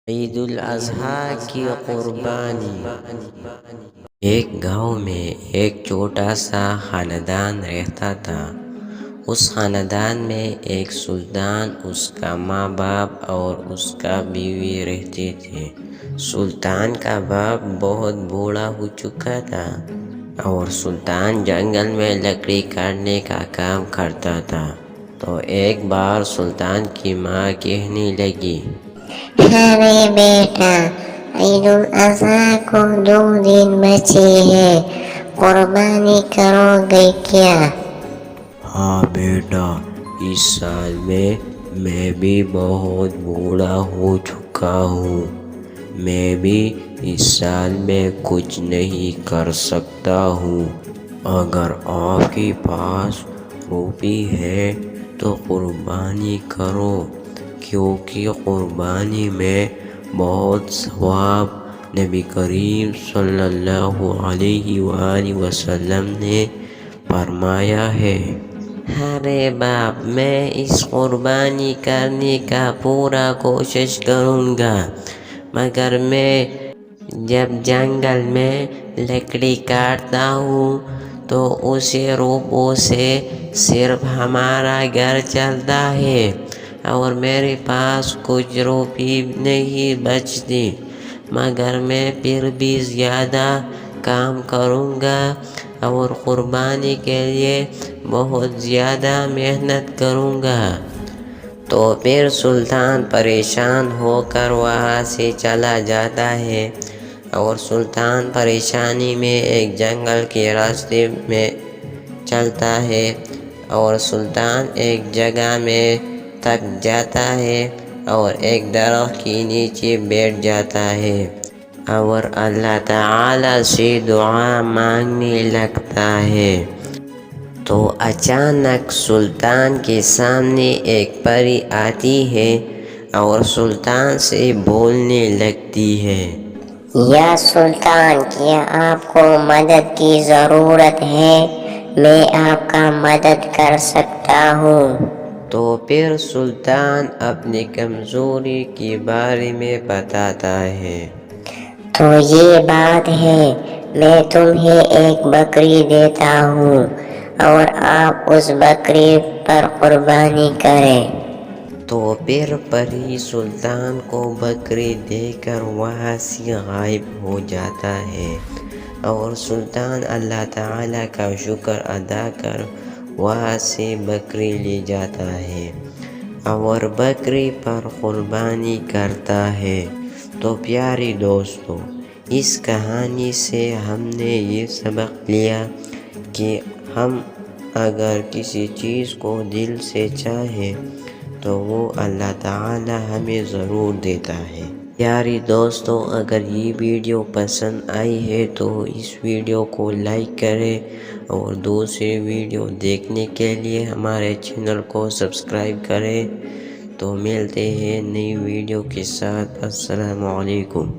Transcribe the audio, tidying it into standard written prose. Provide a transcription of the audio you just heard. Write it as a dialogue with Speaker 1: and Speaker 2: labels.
Speaker 1: عید الاضحیٰ کی قربانی۔ ایک گاؤں میں ایک چھوٹا سا خاندان رہتا تھا۔ اس خاندان میں ایک سلطان، اس کا ماں باپ اور اس کا بیوی رہتے تھے۔ سلطان کا باپ بہت بوڑھا ہو چکا تھا اور سلطان جنگل میں لکڑی کاٹنے کا کام کرتا تھا۔ تو ایک بار سلطان کی ماں کہنے لگی،
Speaker 2: ارے بیٹا، عید الاضحیٰ کو 2 دن بچے ہیں، قربانی کرو گے کیا؟
Speaker 1: ہاں بیٹا، اس سال میں بھی بہت بوڑھا ہو چکا ہوں، میں بھی اس سال میں کچھ نہیں کر سکتا ہوں۔ اگر آپ کے پاس روپے ہے تو قربانی کرو، کیونکہ قربانی میں بہت ثواب نبی کریم صلی اللہ علیہ وآلہ وسلم نے فرمایا ہے۔ ارے باپ، میں اس قربانی کرنے کا پورا کوشش کروں گا، مگر میں جب جنگل میں لکڑی کاٹتا ہوں تو اسی روپوں سے صرف ہمارا گھر چلتا ہے اور میرے پاس کچھ روپے نہیں بچتے، مگر میں پھر بھی زیادہ کام کروں گا اور قربانی کے لیے بہت زیادہ محنت کروں گا۔ تو پھر سلطان پریشان ہو کر وہاں سے چلا جاتا ہے اور سلطان پریشانی میں ایک جنگل کے راستے میں چلتا ہے اور سلطان ایک جگہ میں تھک جاتا ہے اور ایک درخت کے نیچے بیٹھ جاتا ہے اور اللہ تعالیٰ سے دعا مانگنے لگتا ہے۔ تو اچانک سلطان کے سامنے ایک پری آتی ہے اور سلطان سے بولنے لگتی ہے،
Speaker 2: یا سلطان، کیا آپ کو مدد کی ضرورت ہے؟ میں آپ کا مدد کر سکتا ہوں۔
Speaker 1: تو پھر سلطان اپنی کمزوری کے بارے میں بتاتا ہے۔
Speaker 2: تو یہ بات ہے، میں تمہیں ایک بکری دیتا ہوں اور آپ اس بکری پر قربانی کریں۔
Speaker 1: تو پھر پری سلطان کو بکری دے کر وہاں سے غائب ہو جاتا ہے اور سلطان اللہ تعالیٰ کا شکر ادا کر وہاں سے بکری لے جاتا ہے اور بکری پر قربانی کرتا ہے۔ تو پیارے دوستو، اس کہانی سے ہم نے یہ سبق لیا کہ ہم اگر کسی چیز کو دل سے چاہیں تو وہ اللہ تعالیٰ ہمیں ضرور دیتا ہے۔ پیارے دوستو، اگر یہ ویڈیو پسند آئی ہے تو اس ویڈیو کو لائک کریں اور دوسرے ویڈیو دیکھنے کے لیے ہمارے چینل کو سبسکرائب کریں۔ تو ملتے ہیں نئی ویڈیو کے ساتھ۔ السلام علیکم۔